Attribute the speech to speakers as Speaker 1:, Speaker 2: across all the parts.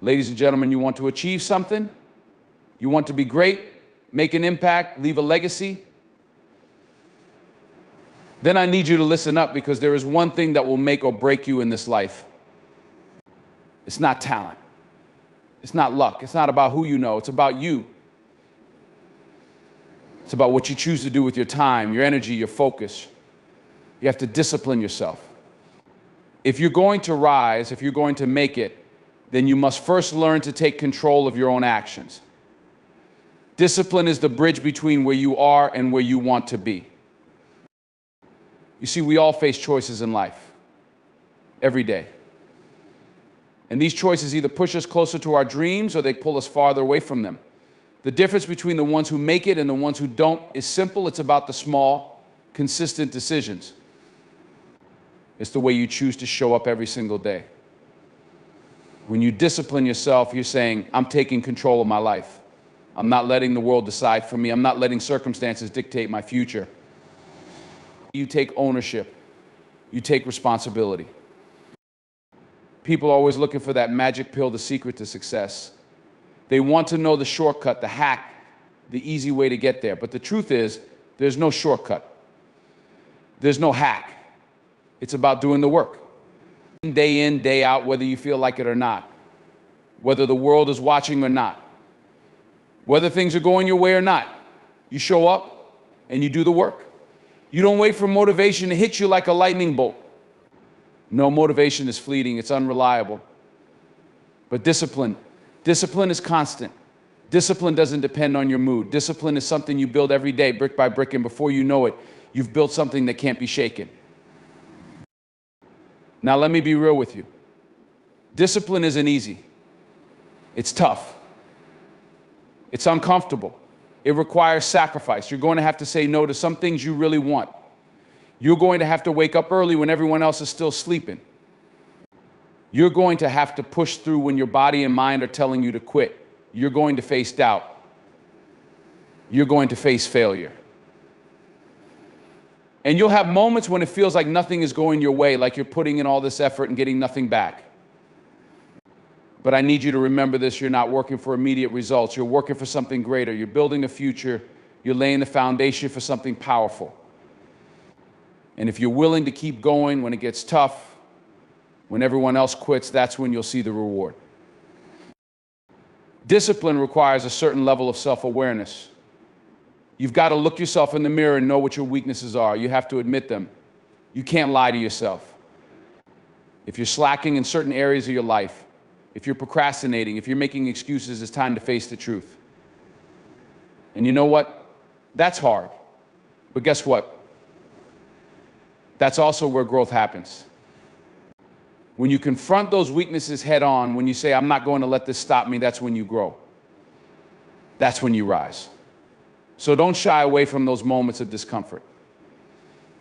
Speaker 1: Ladies and gentlemen, you want to achieve something? You want to be great, make an impact, leave a legacy? Then I need you to listen up, because there is one thing that will make or break you in this life. It's not talent. It's not luck. It's not about who you know. It's about you. It's about what you choose to do with your time, your energy, your focus. You have to discipline yourself. If you're going to rise, if you're going to make it, then you must first learn to take control of your own actions. Discipline is the bridge between where you are and where you want to be. You see, we all face choices in life, every day. And these choices either push us closer to our dreams or they pull us farther away from them. The difference between the ones who make it and the ones who don't is simple. It's about the small, consistent decisions. It's the way you choose to show up every single day. When you discipline yourself, you're saying, I'm taking control of my life. I'm not letting the world decide for me. I'm not letting circumstances dictate my future. You take ownership. You take responsibility. People are always looking for that magic pill, the secret to success. They want to know the shortcut, the hack, the easy way to get there. But the truth is, there's no shortcut. There's no hack. It's about doing the work. Day in, day out, whether you feel like it or not. Whether the world is watching or not. Whether things are going your way or not. You show up and you do the work. You don't wait for motivation to hit you like a lightning bolt. No, motivation is fleeting. It's unreliable. But discipline is constant. Discipline doesn't depend on your mood. Discipline is something you build every day, brick by brick, and before you know it, you've built something that can't be shaken. Now, let me be real with you. Discipline isn't easy. It's tough. It's uncomfortable. It requires sacrifice. You're going to have to say no to some things you really want. You're going to have to wake up early when everyone else is still sleeping. You're going to have to push through when your body and mind are telling you to quit. You're going to face doubt. You're going to face failure. And you'll have moments when it feels like nothing is going your way, like you're putting in all this effort and getting nothing back. But I need you to remember this: you're not working for immediate results. You're working for something greater. You're building a future. You're laying the foundation for something powerful. And if you're willing to keep going when it gets tough, when everyone else quits, that's when you'll see the reward. Discipline requires a certain level of self-awareness. You've got to look yourself in the mirror and know what your weaknesses are. You have to admit them. You can't lie to yourself. If you're slacking in certain areas of your life, if you're procrastinating, if you're making excuses, it's time to face the truth. And you know what? That's hard. But guess what? That's also where growth happens. When you confront those weaknesses head on, when you say, I'm not going to let this stop me, that's when you grow. That's when you rise. So don't shy away from those moments of discomfort.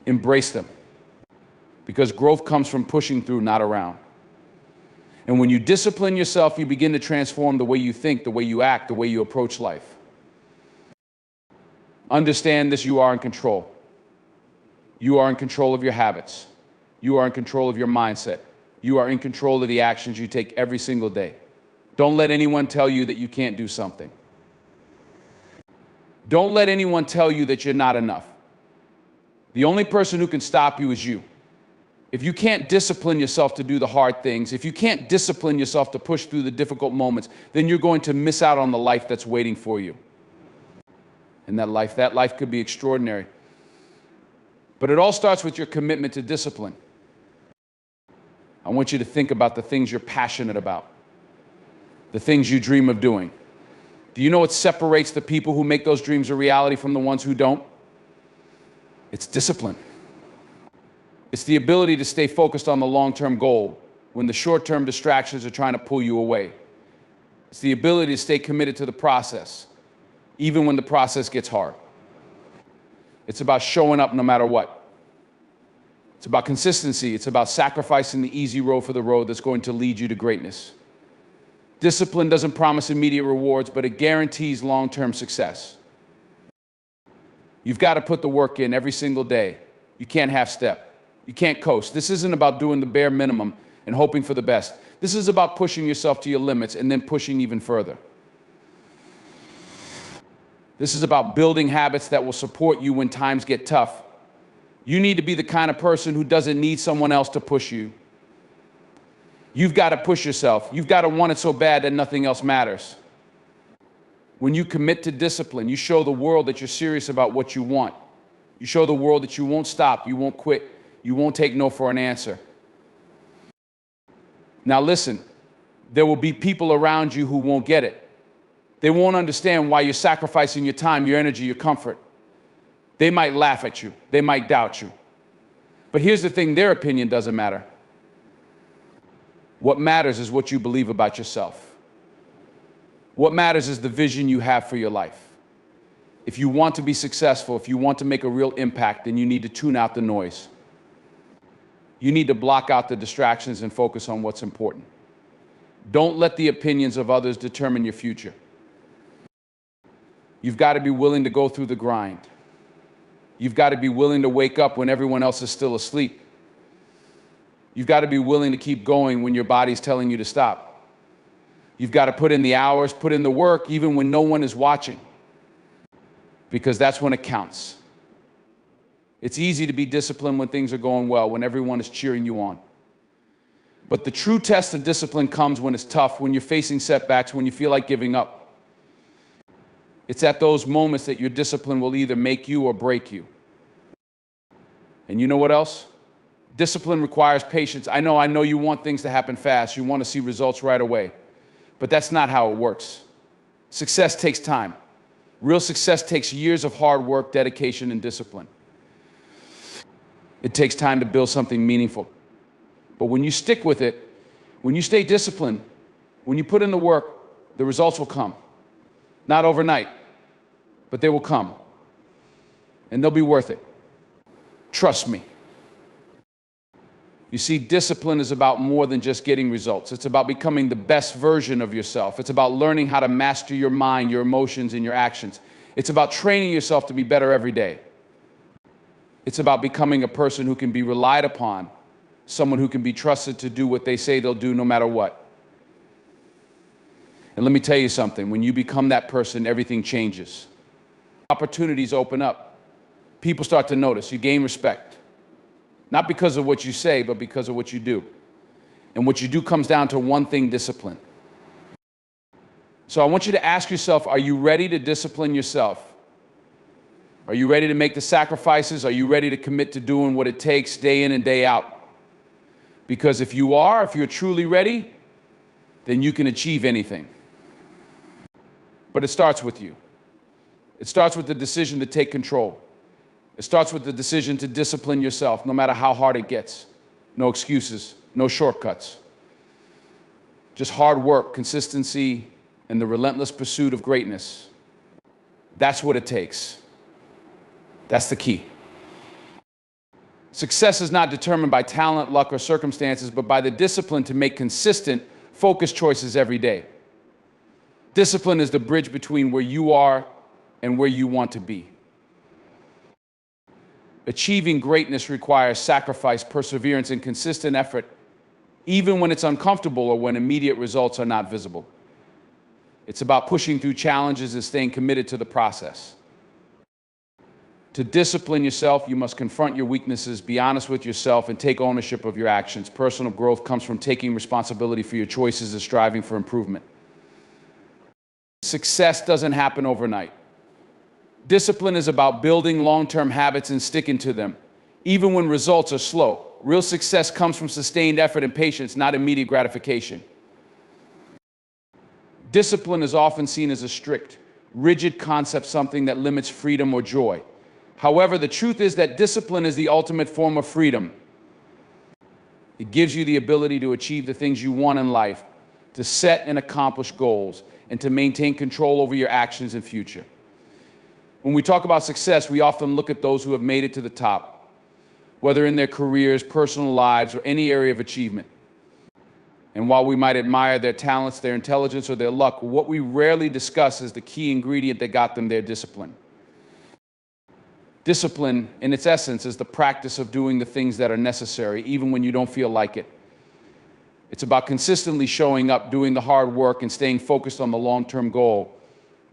Speaker 1: Embrace them. Because growth comes from pushing through, not around. And when you discipline yourself, you begin to transform the way you think, the way you act, the way you approach life. Understand this: you are in control. You are in control of your habits. You are in control of your mindset. You are in control of the actions you take every single day. Don't let anyone tell you that you can't do something. Don't let anyone tell you that you're not enough. The only person who can stop you is you. If you can't discipline yourself to do the hard things, if you can't discipline yourself to push through the difficult moments, then you're going to miss out on the life that's waiting for you. And that life could be extraordinary. But it all starts with your commitment to discipline. I want you to think about the things you're passionate about, the things you dream of doing. Do you know what separates the people who make those dreams a reality from the ones who don't? It's discipline. It's the ability to stay focused on the long-term goal when the short-term distractions are trying to pull you away. It's the ability to stay committed to the process, even when the process gets hard. It's about showing up no matter what. It's about consistency. It's about sacrificing the easy road for the road that's going to lead you to greatness. Discipline doesn't promise immediate rewards, but it guarantees long-term success. You've got to put the work in every single day. You can't half-step. You can't coast. This isn't about doing the bare minimum and hoping for the best. This is about pushing yourself to your limits and then pushing even further. This is about building habits that will support you when times get tough. You need to be the kind of person who doesn't need someone else to push you. You've got to push yourself. You've got to want it so bad that nothing else matters. When you commit to discipline, you show the world that you're serious about what you want. You show the world that you won't stop, you won't quit, you won't take no for an answer. Now listen, there will be people around you who won't get it. They won't understand why you're sacrificing your time, your energy, your comfort. They might laugh at you. They might doubt you. But here's the thing, their opinion doesn't matter. What matters is what you believe about yourself. What matters is the vision you have for your life. If you want to be successful, if you want to make a real impact, then you need to tune out the noise. You need to block out the distractions and focus on what's important. Don't let the opinions of others determine your future. You've got to be willing to go through the grind. You've got to be willing to wake up when everyone else is still asleep. You've got to be willing to keep going when your body's telling you to stop. You've got to put in the hours, put in the work, even when no one is watching, because that's when it counts. It's easy to be disciplined when things are going well, when everyone is cheering you on. But the true test of discipline comes when it's tough, when you're facing setbacks, when you feel like giving up. It's at those moments that your discipline will either make you or break you. And you know what else? Discipline requires patience. I know you want things to happen fast. You want to see results right away. But that's not how it works. Success takes time. Real success takes years of hard work, dedication, and discipline. It takes time to build something meaningful. But when you stick with it, when you stay disciplined, when you put in the work, the results will come. Not overnight, but they will come. And they'll be worth it. Trust me. You see, discipline is about more than just getting results. It's about becoming the best version of yourself. It's about learning how to master your mind, your emotions, and your actions. It's about training yourself to be better every day. It's about becoming a person who can be relied upon, someone who can be trusted to do what they say they'll do no matter what. And let me tell you something, when you become that person, everything changes. Opportunities open up. People start to notice. You gain respect. Not because of what you say, but because of what you do. And what you do comes down to one thing, discipline. So I want you to ask yourself, are you ready to discipline yourself? Are you ready to make the sacrifices? Are you ready to commit to doing what it takes day in and day out? Because if you're truly ready, then you can achieve anything. But it starts with you. It starts with the decision to take control. It starts with the decision to discipline yourself, no matter how hard it gets. No excuses, no shortcuts. Just hard work, consistency, and the relentless pursuit of greatness. That's what it takes. That's the key. Success is not determined by talent, luck, or circumstances, but by the discipline to make consistent, focused choices every day. Discipline is the bridge between where you are and where you want to be. Achieving greatness requires sacrifice, perseverance, and consistent effort, even when it's uncomfortable or when immediate results are not visible. It's about pushing through challenges and staying committed to the process. To discipline yourself, you must confront your weaknesses, be honest with yourself, and take ownership of your actions. Personal growth comes from taking responsibility for your choices and striving for improvement. Success doesn't happen overnight. Discipline is about building long-term habits and sticking to them, even when results are slow. Real success comes from sustained effort and patience, not immediate gratification. Discipline is often seen as a strict, rigid concept, something that limits freedom or joy. However, the truth is that discipline is the ultimate form of freedom. It gives you the ability to achieve the things you want in life, to set and accomplish goals, and to maintain control over your actions and future. When we talk about success, we often look at those who have made it to the top, whether in their careers, personal lives, or any area of achievement. And while we might admire their talents, their intelligence, or their luck, what we rarely discuss is the key ingredient that got them their discipline. Discipline, in its essence, is the practice of doing the things that are necessary, even when you don't feel like it. It's about consistently showing up, doing the hard work, and staying focused on the long-term goal,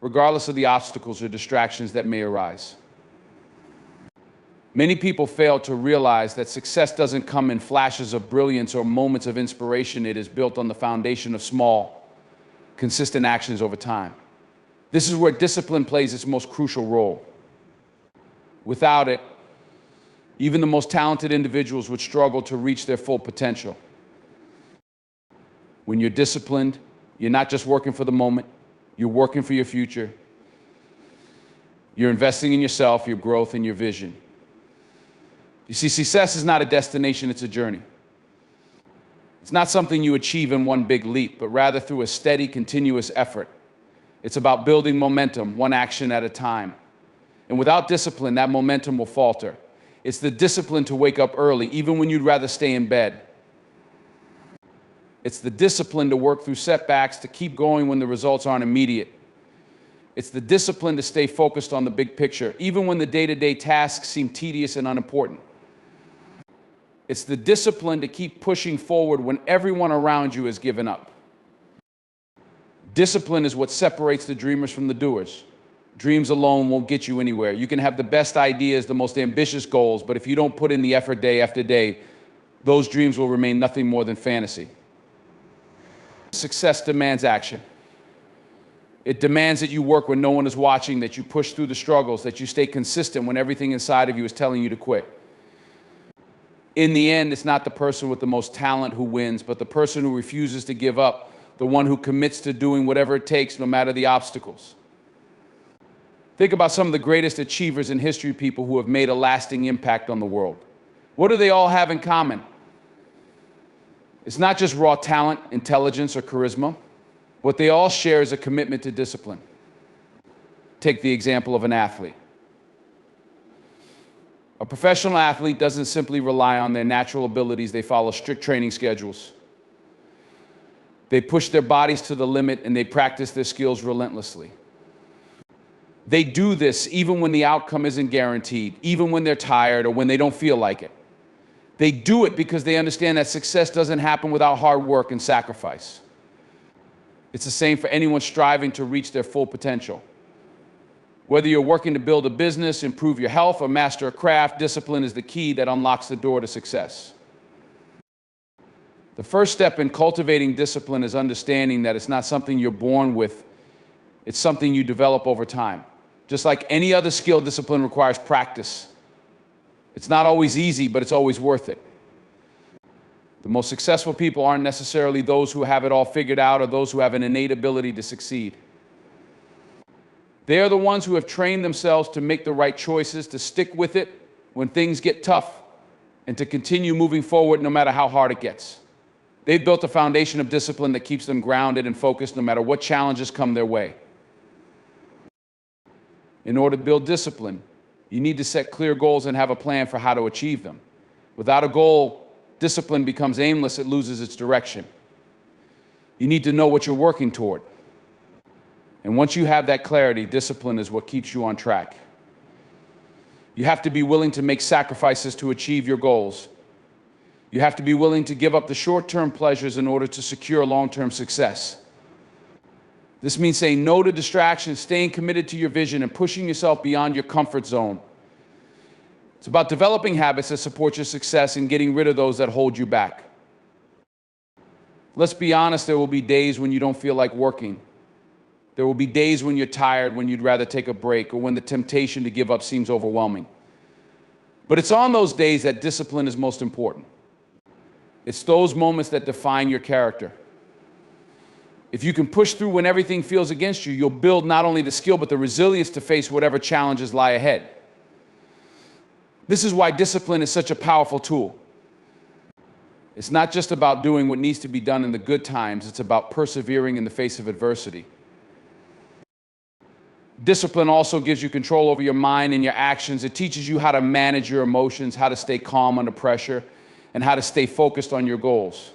Speaker 1: regardless of the obstacles or distractions that may arise. Many people fail to realize that success doesn't come in flashes of brilliance or moments of inspiration. It is built on the foundation of small, consistent actions over time. This is where discipline plays its most crucial role. Without it, even the most talented individuals would struggle to reach their full potential. When you're disciplined, you're not just working for the moment, you're working for your future. You're investing in yourself, your growth, and your vision. You see, success is not a destination, it's a journey. It's not something you achieve in one big leap, but rather through a steady, continuous effort. It's about building momentum, one action at a time. And without discipline, that momentum will falter. It's the discipline to wake up early, even when you'd rather stay in bed. It's the discipline to work through setbacks, to keep going when the results aren't immediate. It's the discipline to stay focused on the big picture, even when the day-to-day tasks seem tedious and unimportant. It's the discipline to keep pushing forward when everyone around you has given up. Discipline is what separates the dreamers from the doers. Dreams alone won't get you anywhere. You can have the best ideas, the most ambitious goals, but if you don't put in the effort day after day, those dreams will remain nothing more than fantasy. Success demands action. It demands that you work when no one is watching, that you push through the struggles, that you stay consistent when everything inside of you is telling you to quit. In the end, it's not the person with the most talent who wins, but the person who refuses to give up, the one who commits to doing whatever it takes, no matter the obstacles. Think about some of the greatest achievers in history, people who have made a lasting impact on the world. What do they all have in common? It's not just raw talent, intelligence, or charisma. What they all share is a commitment to discipline. Take the example of an athlete. A professional athlete doesn't simply rely on their natural abilities. They follow strict training schedules. They push their bodies to the limit, and they practice their skills relentlessly. They do this even when the outcome isn't guaranteed, even when they're tired or when they don't feel like it. They do it because they understand that success doesn't happen without hard work and sacrifice. It's the same for anyone striving to reach their full potential. Whether you're working to build a business, improve your health, or master a craft, discipline is the key that unlocks the door to success. The first step in cultivating discipline is understanding that it's not something you're born with, it's something you develop over time. Just like any other skill, discipline requires practice. It's not always easy, but it's always worth it. The most successful people aren't necessarily those who have it all figured out or those who have an innate ability to succeed. They are the ones who have trained themselves to make the right choices, to stick with it when things get tough, and to continue moving forward no matter how hard it gets. They've built a foundation of discipline that keeps them grounded and focused no matter what challenges come their way. In order to build discipline, you need to set clear goals and have a plan for how to achieve them. Without a goal, discipline becomes aimless, it loses its direction. You need to know what you're working toward. And once you have that clarity, discipline is what keeps you on track. You have to be willing to make sacrifices to achieve your goals. You have to be willing to give up the short-term pleasures in order to secure long-term success. This means saying no to distractions, staying committed to your vision, and pushing yourself beyond your comfort zone. It's about developing habits that support your success and getting rid of those that hold you back. Let's be honest, there will be days when you don't feel like working. There will be days when you're tired, when you'd rather take a break, or when the temptation to give up seems overwhelming. But it's on those days that discipline is most important. It's those moments that define your character. If you can push through when everything feels against you, you'll build not only the skill, but the resilience to face whatever challenges lie ahead. This is why discipline is such a powerful tool. It's not just about doing what needs to be done in the good times, it's about persevering in the face of adversity. Discipline also gives you control over your mind and your actions. It teaches you how to manage your emotions, how to stay calm under pressure, and how to stay focused on your goals.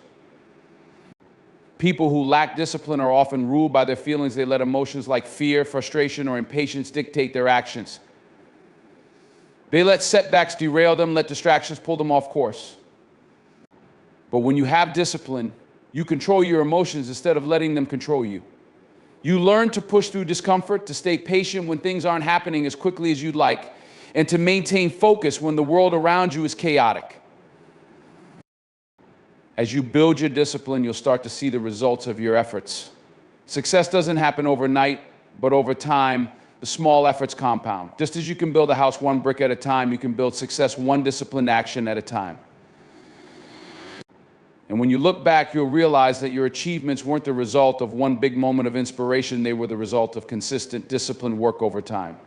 Speaker 1: People who lack discipline are often ruled by their feelings. They let emotions like fear, frustration, or impatience dictate their actions. They let setbacks derail them, let distractions pull them off course. But when you have discipline, You control your emotions instead of letting them control you. You learn to push through discomfort, to stay patient when things aren't happening as quickly as you'd like, and to maintain focus when the world around you is chaotic. As you build your discipline, you'll start to see the results of your efforts. Success doesn't happen overnight, but over time, the small efforts compound. Just as you can build a house one brick at a time, you can build success one disciplined action at a time. And when you look back, you'll realize that your achievements weren't the result of one big moment of inspiration. They were the result of consistent, disciplined work over time.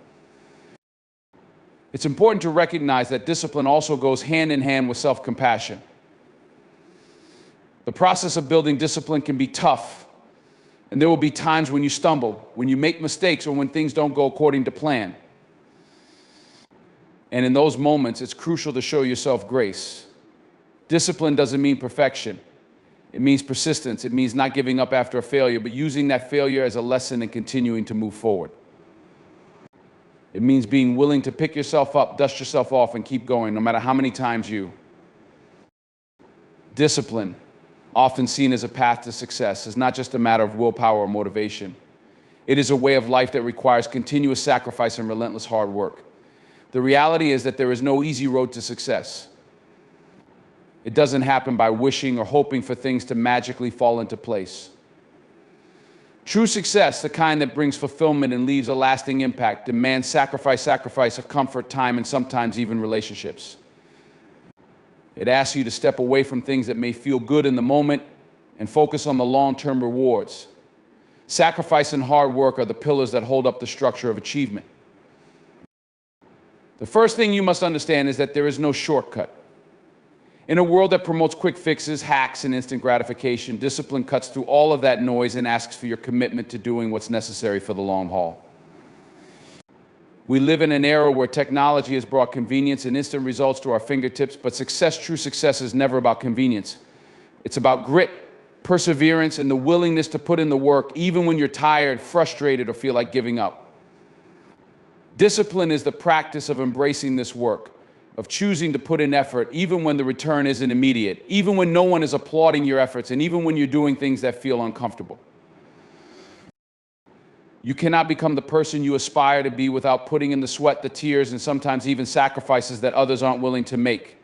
Speaker 1: It's important to recognize that discipline also goes hand in hand with self-compassion. The process of building discipline can be tough, and there will be times when you stumble, when you make mistakes, or when things don't go according to plan. And in those moments, it's crucial to show yourself grace. Discipline doesn't mean perfection. It means persistence. It means not giving up after a failure, but using that failure as a lesson and continuing to move forward. It means being willing to pick yourself up, dust yourself off, and keep going, no matter how many times you. Discipline, often seen as a path to success, is not just a matter of willpower or motivation. It is a way of life that requires continuous sacrifice and relentless hard work. The reality is that there is no easy road to success. It doesn't happen by wishing or hoping for things to magically fall into place. True success, the kind that brings fulfillment and leaves a lasting impact, demands sacrifice of comfort, time, and sometimes even relationships. It asks you to step away from things that may feel good in the moment and focus on the long-term rewards. Sacrifice and hard work are the pillars that hold up the structure of achievement. The first thing you must understand is that there is no shortcut. In a world that promotes quick fixes, hacks, and instant gratification, discipline cuts through all of that noise and asks for your commitment to doing what's necessary for the long haul. We live in an era where technology has brought convenience and instant results to our fingertips, but true success is never about convenience. It's about grit, perseverance, and the willingness to put in the work even when you're tired, frustrated, or feel like giving up. Discipline is the practice of embracing this work, of choosing to put in effort even when the return isn't immediate, even when no one is applauding your efforts, and even when you're doing things that feel uncomfortable. You cannot become the person you aspire to be without putting in the sweat, the tears, and sometimes even sacrifices that others aren't willing to make.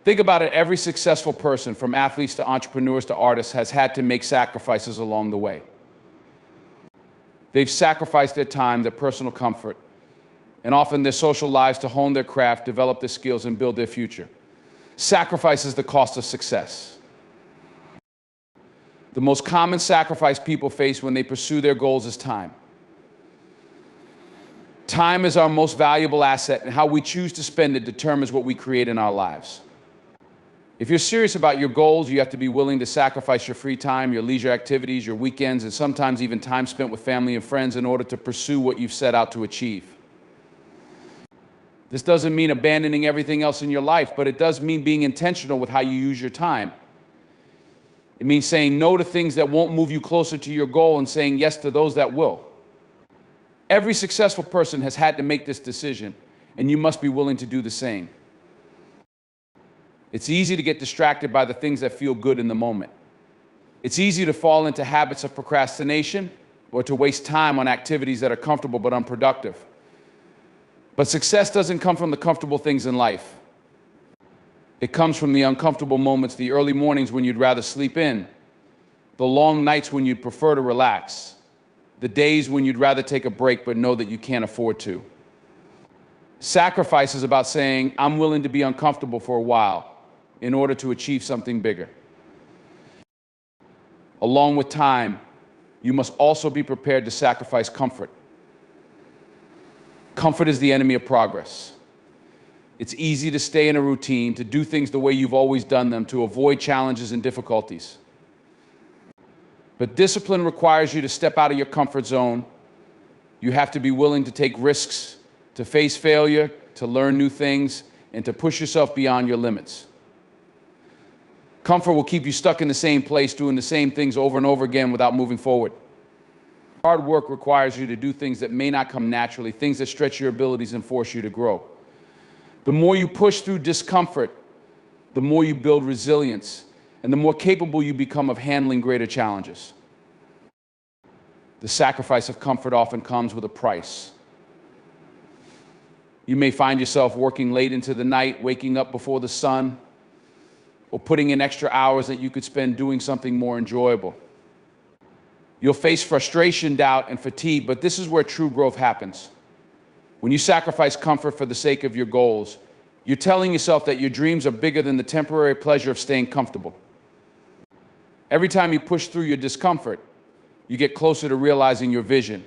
Speaker 1: Think about it, every successful person, from athletes to entrepreneurs to artists, has had to make sacrifices along the way. They've sacrificed their time, their personal comfort, and often their social lives to hone their craft, develop their skills, and build their future. Sacrifice is the cost of success. The most common sacrifice people face when they pursue their goals is time. Time is our most valuable asset, and how we choose to spend it determines what we create in our lives. If you're serious about your goals, you have to be willing to sacrifice your free time, your leisure activities, your weekends, and sometimes even time spent with family and friends in order to pursue what you've set out to achieve. This doesn't mean abandoning everything else in your life, but it does mean being intentional with how you use your time. It means saying no to things that won't move you closer to your goal and saying yes to those that will. Every successful person has had to make this decision, and you must be willing to do the same. It's easy to get distracted by the things that feel good in the moment. It's easy to fall into habits of procrastination or to waste time on activities that are comfortable but unproductive. But success doesn't come from the comfortable things in life. It comes from the uncomfortable moments, the early mornings when you'd rather sleep in, the long nights when you'd prefer to relax, the days when you'd rather take a break but know that you can't afford to. Sacrifice is about saying, I'm willing to be uncomfortable for a while in order to achieve something bigger. Along with time, you must also be prepared to sacrifice comfort. Comfort is the enemy of progress. It's easy to stay in a routine, to do things the way you've always done them, to avoid challenges and difficulties. But discipline requires you to step out of your comfort zone. You have to be willing to take risks, to face failure, to learn new things, and to push yourself beyond your limits. Comfort will keep you stuck in the same place, doing the same things over and over again without moving forward. Hard work requires you to do things that may not come naturally, things that stretch your abilities and force you to grow. The more you push through discomfort, the more you build resilience. and the more capable you become of handling greater challenges. The sacrifice of comfort often comes with a price. You may find yourself working late into the night, waking up before the sun, or putting in extra hours that you could spend doing something more enjoyable. You'll face frustration, doubt, and fatigue, but this is where true growth happens. When you sacrifice comfort for the sake of your goals, you're telling yourself that your dreams are bigger than the temporary pleasure of staying comfortable. Every time you push through your discomfort, you get closer to realizing your vision.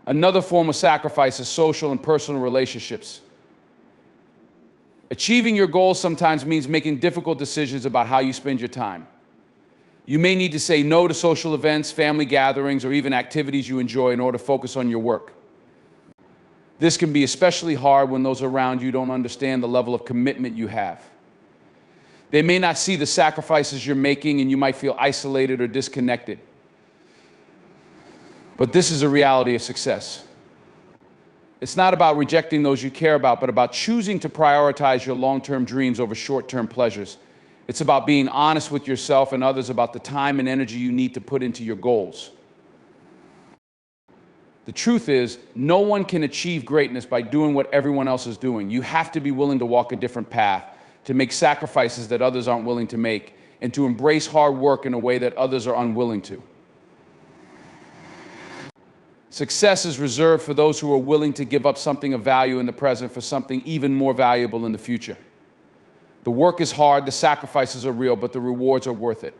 Speaker 1: Another form of sacrifice is social and personal relationships. Achieving your goals sometimes means making difficult decisions about how you spend your time. You may need to say no to social events, family gatherings, or even activities you enjoy in order to focus on your work. This can be especially hard when those around you don't understand the level of commitment you have. They may not see the sacrifices you're making, and you might feel isolated or disconnected. But this is a reality of success. It's not about rejecting those you care about, but about choosing to prioritize your long-term dreams over short-term pleasures. It's about being honest with yourself and others about the time and energy you need to put into your goals. The truth is, no one can achieve greatness by doing what everyone else is doing. You have to be willing to walk a different path, to make sacrifices that others aren't willing to make, and to embrace hard work in a way that others are unwilling to. Success is reserved for those who are willing to give up something of value in the present for something even more valuable in the future. The work is hard, the sacrifices are real, but the rewards are worth it.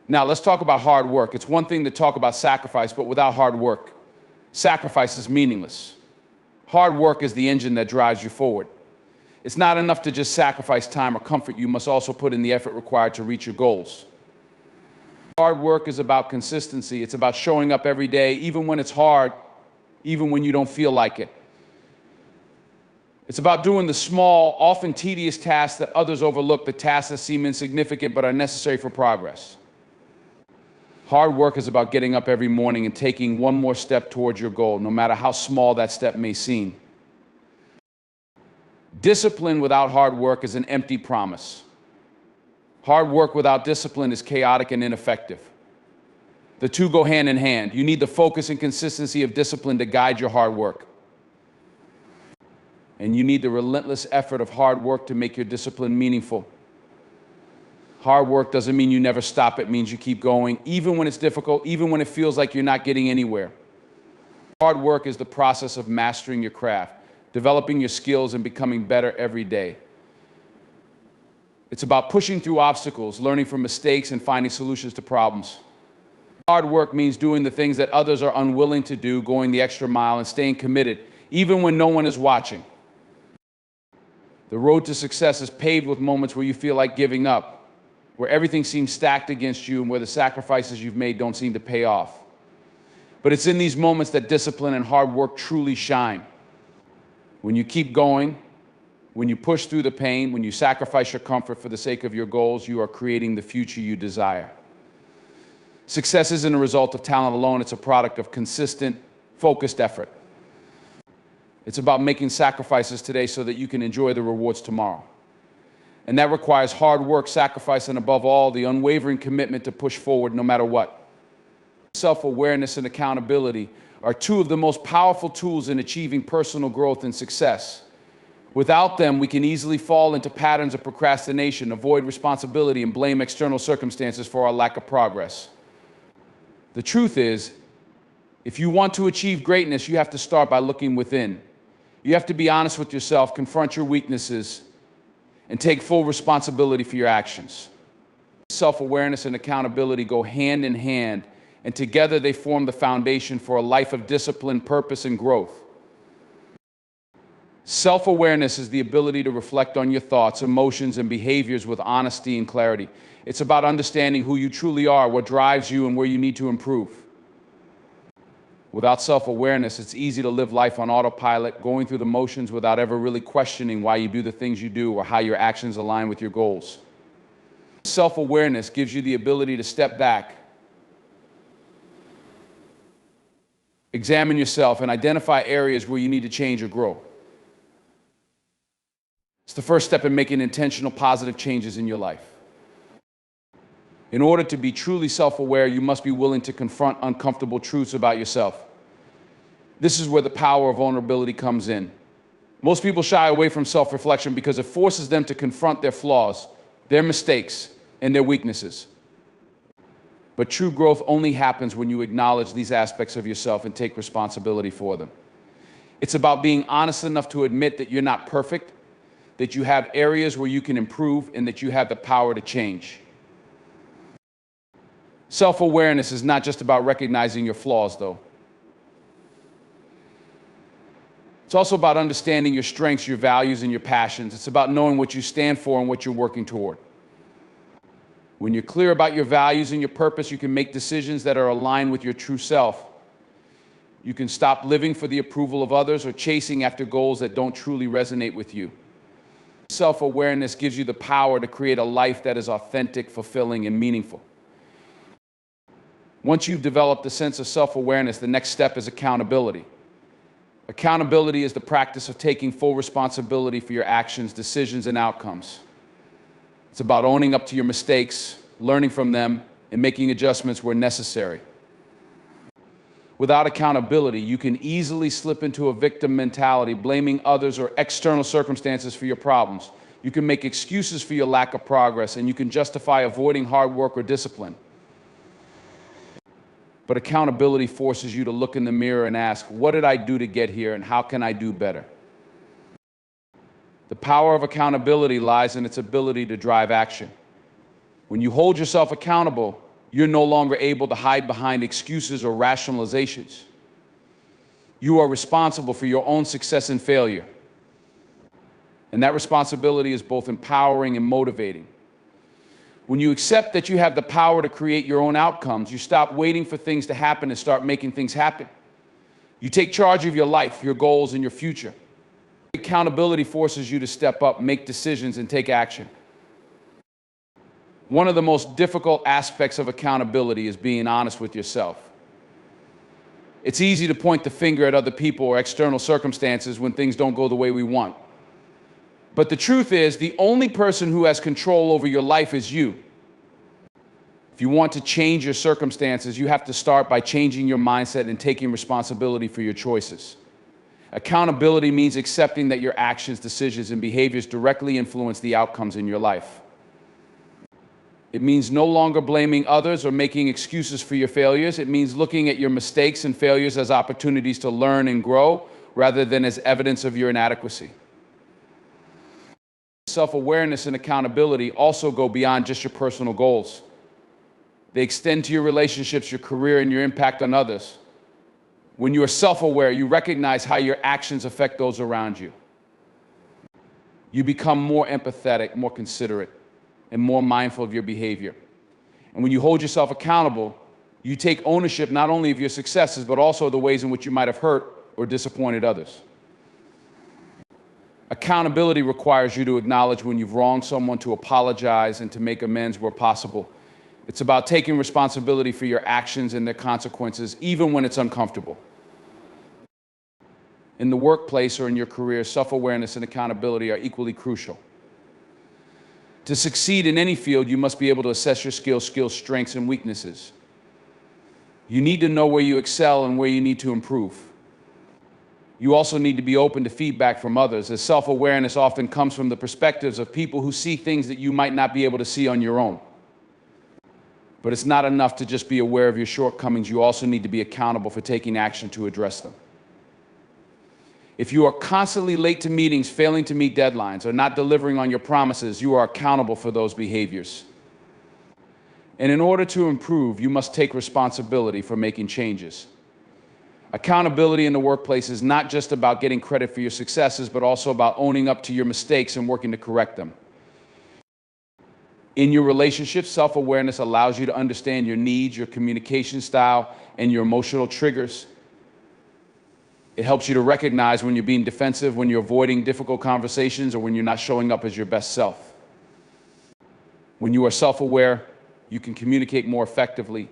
Speaker 1: Now, let's talk about hard work. It's one thing to talk about sacrifice, but without hard work, sacrifice is meaningless. Hard work is the engine that drives you forward. It's not enough to just sacrifice time or comfort. You must also put in the effort required to reach your goals. Hard work is about consistency. It's about showing up every day, even when it's hard, even when you don't feel like it. It's about doing the small, often tedious tasks that others overlook, the tasks that seem insignificant but are necessary for progress. Hard work is about getting up every morning and taking one more step towards your goal, no matter how small that step may seem. Discipline without hard work is an empty promise. Hard work without discipline is chaotic and ineffective. The two go hand in hand. You need the focus and consistency of discipline to guide your hard work. And you need the relentless effort of hard work to make your discipline meaningful. Hard work doesn't mean you never stop. It means you keep going, even when it's difficult, even when it feels like you're not getting anywhere. Hard work is the process of mastering your craft, developing your skills, and becoming better every day. It's about pushing through obstacles, learning from mistakes, and finding solutions to problems. Hard work means doing the things that others are unwilling to do, going the extra mile, and staying committed, even when no one is watching. The road to success is paved with moments where you feel like giving up, where everything seems stacked against you, and where the sacrifices you've made don't seem to pay off. But it's in these moments that discipline and hard work truly shine. When you keep going, when you push through the pain, when you sacrifice your comfort for the sake of your goals, you are creating the future you desire. Success isn't a result of talent alone, it's a product of consistent, focused effort. It's about making sacrifices today so that you can enjoy the rewards tomorrow. And that requires hard work, sacrifice, and above all, the unwavering commitment to push forward no matter what. Self-awareness and accountability are two of the most powerful tools in achieving personal growth and success. Without them, we can easily fall into patterns of procrastination, avoid responsibility, and blame external circumstances for our lack of progress. The truth is, if you want to achieve greatness, you have to start by looking within. You have to be honest with yourself, confront your weaknesses, and take full responsibility for your actions. Self-awareness and accountability go hand in hand, and together they form the foundation for a life of discipline, purpose, and growth. Self-awareness is the ability to reflect on your thoughts, emotions, and behaviors with honesty and clarity. It's about understanding who you truly are, what drives you, and where you need to improve. Without self-awareness, it's easy to live life on autopilot, going through the motions without ever really questioning why you do the things you do or how your actions align with your goals. Self-awareness gives you the ability to step back, examine yourself, and identify areas where you need to change or grow. It's the first step in making intentional, positive changes in your life. In order to be truly self-aware, you must be willing to confront uncomfortable truths about yourself. This is where the power of vulnerability comes in. Most people shy away from self-reflection because it forces them to confront their flaws, their mistakes, and their weaknesses. But true growth only happens when you acknowledge these aspects of yourself and take responsibility for them. It's about being honest enough to admit that you're not perfect, that you have areas where you can improve, and that you have the power to change. Self-awareness is not just about recognizing your flaws, though. It's also about understanding your strengths, your values, and your passions. It's about knowing what you stand for and what you're working toward. When you're clear about your values and your purpose, you can make decisions that are aligned with your true self. You can stop living for the approval of others or chasing after goals that don't truly resonate with you. Self-awareness gives you the power to create a life that is authentic, fulfilling, and meaningful. Once you've developed a sense of self-awareness, the next step is accountability. Accountability is the practice of taking full responsibility for your actions, decisions, and outcomes. It's about owning up to your mistakes, learning from them, and making adjustments where necessary. Without accountability, you can easily slip into a victim mentality, blaming others or external circumstances for your problems. You can make excuses for your lack of progress, and you can justify avoiding hard work or discipline. But accountability forces you to look in the mirror and ask, what did I do to get here, and how can I do better? The power of accountability lies in its ability to drive action. When you hold yourself accountable, you're no longer able to hide behind excuses or rationalizations. You are responsible for your own success and failure. And that responsibility is both empowering and motivating. When you accept that you have the power to create your own outcomes, you stop waiting for things to happen and start making things happen. You take charge of your life, your goals, and your future. Accountability forces you to step up, make decisions, and take action. One of the most difficult aspects of accountability is being honest with yourself. It's easy to point the finger at other people or external circumstances when things don't go the way we want. But the truth is, the only person who has control over your life is you. If you want to change your circumstances, you have to start by changing your mindset and taking responsibility for your choices. Accountability means accepting that your actions, decisions, and behaviors directly influence the outcomes in your life. It means no longer blaming others or making excuses for your failures. It means looking at your mistakes and failures as opportunities to learn and grow rather than as evidence of your inadequacy. Self-awareness and accountability also go beyond just your personal goals. They extend to your relationships, your career, and your impact on others. When you are self-aware, you recognize how your actions affect those around you. You become more empathetic, more considerate, and more mindful of your behavior. And when you hold yourself accountable, you take ownership not only of your successes, but also the ways in which you might have hurt or disappointed others. Accountability requires you to acknowledge when you've wronged someone, to apologize, and to make amends where possible. It's about taking responsibility for your actions and their consequences, even when it's uncomfortable. In the workplace or in your career, self-awareness and accountability are equally crucial. To succeed in any field, you must be able to assess your skills, strengths, and weaknesses. You need to know where you excel and where you need to improve. You also need to be open to feedback from others, as self-awareness often comes from the perspectives of people who see things that you might not be able to see on your own. But it's not enough to just be aware of your shortcomings. You also need to be accountable for taking action to address them. If you are constantly late to meetings, failing to meet deadlines, or not delivering on your promises, you are accountable for those behaviors. And in order to improve, you must take responsibility for making changes. Accountability in the workplace is not just about getting credit for your successes, but also about owning up to your mistakes and working to correct them. In your relationships, self-awareness allows you to understand your needs, your communication style, and your emotional triggers. It helps you to recognize when you're being defensive, when you're avoiding difficult conversations, or when you're not showing up as your best self. When you are self-aware, you can communicate more effectively,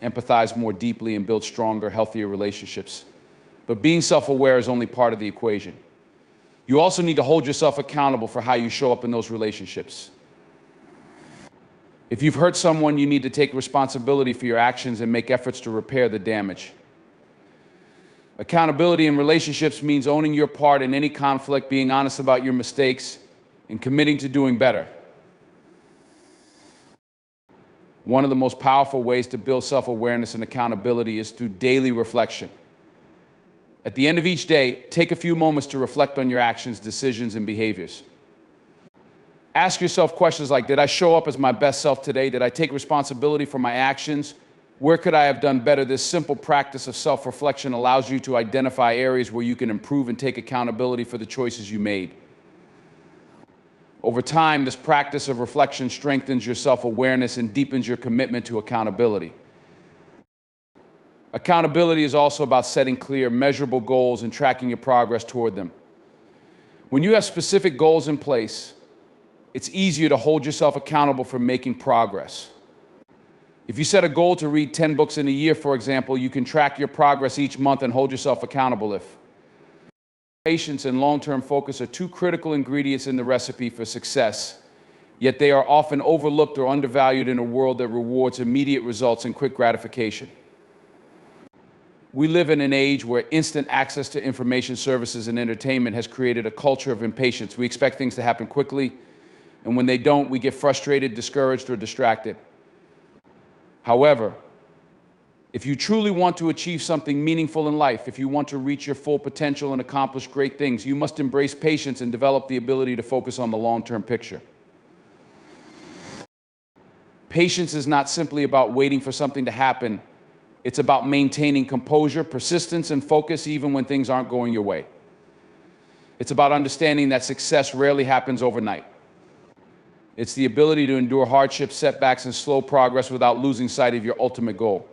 Speaker 1: empathize more deeply, and build stronger, healthier relationships. But being self-aware is only part of the equation. You also need to hold yourself accountable for how you show up in those relationships. If you've hurt someone, you need to take responsibility for your actions and make efforts to repair the damage. Accountability in relationships means owning your part in any conflict, being honest about your mistakes, and committing to doing better. One of the most powerful ways to build self-awareness and accountability is through daily reflection. At the end of each day, take a few moments to reflect on your actions, decisions, and behaviors. Ask yourself questions like, did I show up as my best self today? Did I take responsibility for my actions? Where could I have done better? This simple practice of self-reflection allows you to identify areas where you can improve and take accountability for the choices you made. Over time, this practice of reflection strengthens your self-awareness and deepens your commitment to accountability. Accountability is also about setting clear, measurable goals and tracking your progress toward them. When you have specific goals in place, it's easier to hold yourself accountable for making progress. If you set a goal to read 10 books in a year, for example, you can track your progress each month and hold yourself accountable. Patience and long-term focus are two critical ingredients in the recipe for success, yet they are often overlooked or undervalued in a world that rewards immediate results and quick gratification. We live in an age where instant access to information services and entertainment has created a culture of impatience. We expect things to happen quickly, and when they don't, we get frustrated, discouraged, or distracted. However, if you truly want to achieve something meaningful in life, if you want to reach your full potential and accomplish great things, you must embrace patience and develop the ability to focus on the long-term picture. Patience is not simply about waiting for something to happen. It's about maintaining composure, persistence, and focus even when things aren't going your way. It's about understanding that success rarely happens overnight. It's the ability to endure hardships, setbacks, and slow progress without losing sight of your ultimate goal.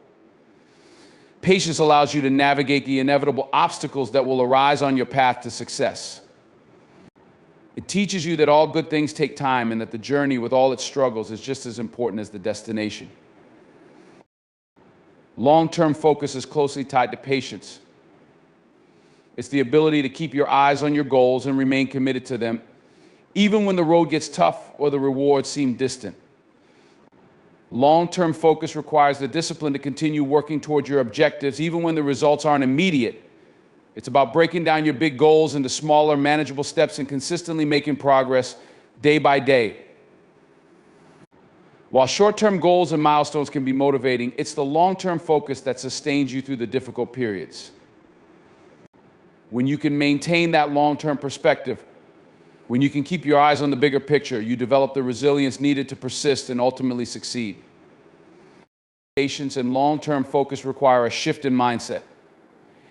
Speaker 1: Patience allows you to navigate the inevitable obstacles that will arise on your path to success. It teaches you that all good things take time and that the journey with all its struggles is just as important as the destination. Long-term focus is closely tied to patience. It's the ability to keep your eyes on your goals and remain committed to them, even when the road gets tough or the rewards seem distant. Long-term focus requires the discipline to continue working towards your objectives, even when the results aren't immediate. It's about breaking down your big goals into smaller, manageable steps and consistently making progress day by day. While short-term goals and milestones can be motivating, it's the long-term focus that sustains you through the difficult periods. When you can maintain that long-term perspective, when you can keep your eyes on the bigger picture, you develop the resilience needed to persist and ultimately succeed. Patience and long-term focus require a shift in mindset.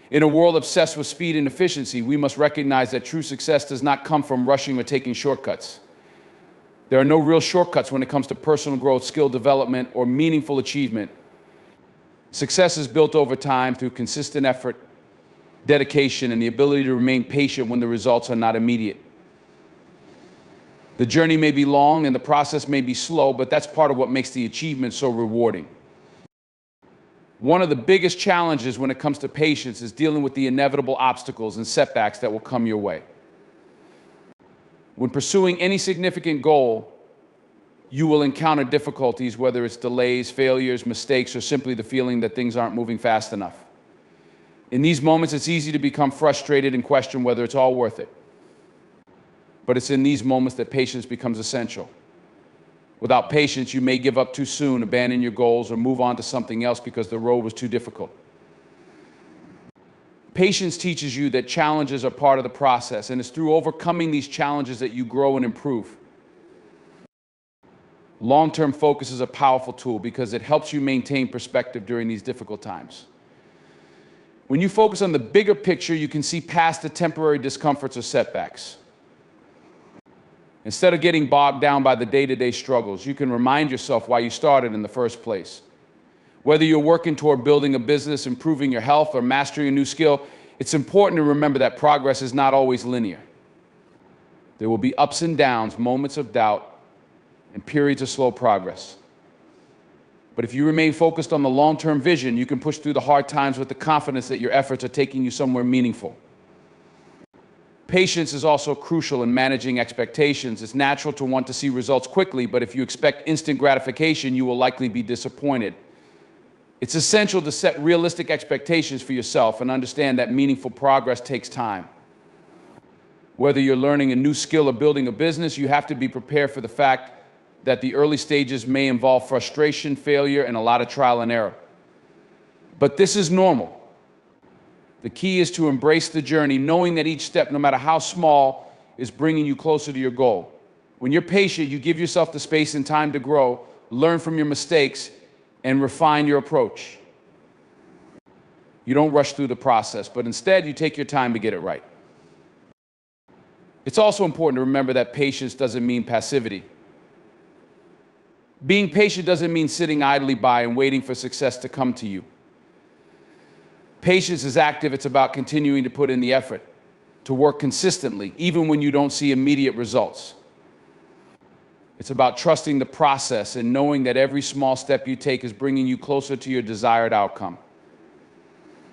Speaker 1: In a world obsessed with speed and efficiency, we must recognize that true success does not come from rushing or taking shortcuts. There are no real shortcuts when it comes to personal growth, skill development, or meaningful achievement. Success is built over time through consistent effort, dedication, and the ability to remain patient when the results are not immediate. The journey may be long and the process may be slow, but that's part of what makes the achievement so rewarding. One of the biggest challenges when it comes to patience is dealing with the inevitable obstacles and setbacks that will come your way. When pursuing any significant goal, you will encounter difficulties, whether it's delays, failures, mistakes, or simply the feeling that things aren't moving fast enough. In these moments, it's easy to become frustrated and question whether it's all worth it. But it's in these moments that patience becomes essential. Without patience, you may give up too soon, abandon your goals, or move on to something else because the road was too difficult. Patience teaches you that challenges are part of the process, and it's through overcoming these challenges that you grow and improve. Long-term focus is a powerful tool because it helps you maintain perspective during these difficult times. When you focus on the bigger picture, you can see past the temporary discomforts or setbacks. Instead of getting bogged down by the day-to-day struggles, you can remind yourself why you started in the first place. Whether you're working toward building a business, improving your health, or mastering a new skill, it's important to remember that progress is not always linear. There will be ups and downs, moments of doubt, and periods of slow progress. But if you remain focused on the long-term vision, you can push through the hard times with the confidence that your efforts are taking you somewhere meaningful. Patience is also crucial in managing expectations. It's natural to want to see results quickly, but if you expect instant gratification, you will likely be disappointed. It's essential to set realistic expectations for yourself and understand that meaningful progress takes time. Whether you're learning a new skill or building a business, you have to be prepared for the fact that the early stages may involve frustration, failure, and a lot of trial and error. But this is normal. The key is to embrace the journey, knowing that each step, no matter how small, is bringing you closer to your goal. When you're patient, you give yourself the space and time to grow, learn from your mistakes, and refine your approach. You don't rush through the process, but instead you take your time to get it right. It's also important to remember that patience doesn't mean passivity. Being patient doesn't mean sitting idly by and waiting for success to come to you. Patience is active. It's about continuing to put in the effort, to work consistently, even when you don't see immediate results. It's about trusting the process and knowing that every small step you take is bringing you closer to your desired outcome.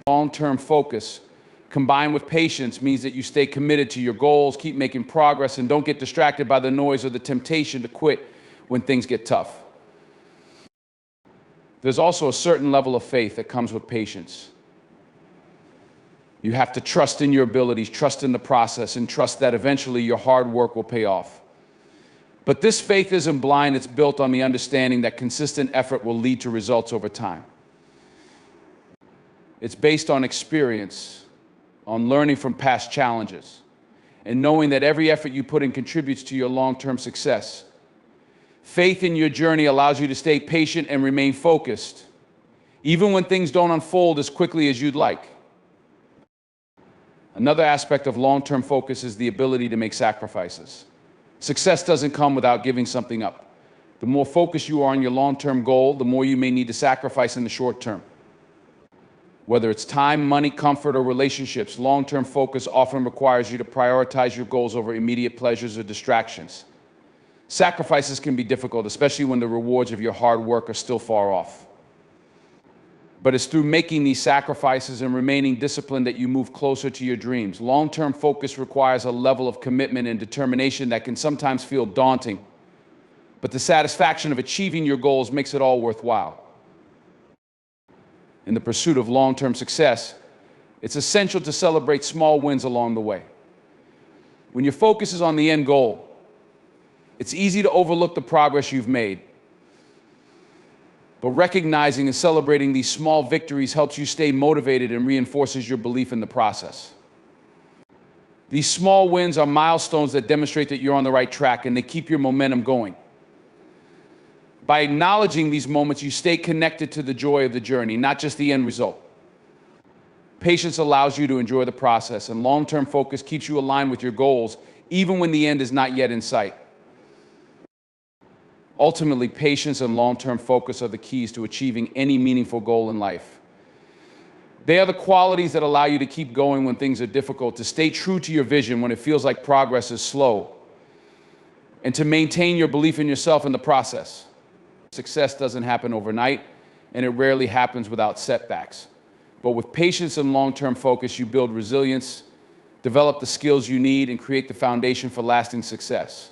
Speaker 1: Long-term focus, combined with patience, means that you stay committed to your goals, keep making progress, and don't get distracted by the noise or the temptation to quit when things get tough. There's also a certain level of faith that comes with patience. You have to trust in your abilities, trust in the process, and trust that eventually your hard work will pay off. But this faith isn't blind. It's built on the understanding that consistent effort will lead to results over time. It's based on experience, on learning from past challenges, and knowing that every effort you put in contributes to your long-term success. Faith in your journey allows you to stay patient and remain focused, even when things don't unfold as quickly as you'd like. Another aspect of long-term focus is the ability to make sacrifices. Success doesn't come without giving something up. The more focused you are on your long-term goal, the more you may need to sacrifice in the short term. Whether it's time, money, comfort, or relationships, long-term focus often requires you to prioritize your goals over immediate pleasures or distractions. Sacrifices can be difficult, especially when the rewards of your hard work are still far off. But it's through making these sacrifices and remaining disciplined that you move closer to your dreams. Long-term focus requires a level of commitment and determination that can sometimes feel daunting, but the satisfaction of achieving your goals makes it all worthwhile. In the pursuit of long-term success, it's essential to celebrate small wins along the way. When your focus is on the end goal, it's easy to overlook the progress you've made. But recognizing and celebrating these small victories helps you stay motivated and reinforces your belief in the process. These small wins are milestones that demonstrate that you're on the right track, and they keep your momentum going. By acknowledging these moments, you stay connected to the joy of the journey, not just the end result. Patience allows you to enjoy the process, and long-term focus keeps you aligned with your goals, even when the end is not yet in sight. Ultimately, patience and long-term focus are the keys to achieving any meaningful goal in life. They are the qualities that allow you to keep going when things are difficult, to stay true to your vision when it feels like progress is slow, and to maintain your belief in yourself in the process. Success doesn't happen overnight, and it rarely happens without setbacks. But with patience and long-term focus, you build resilience, develop the skills you need, and create the foundation for lasting success.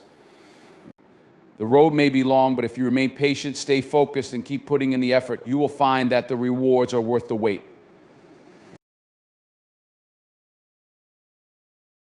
Speaker 1: The road may be long, but if you remain patient, stay focused, and keep putting in the effort, you will find that the rewards are worth the wait.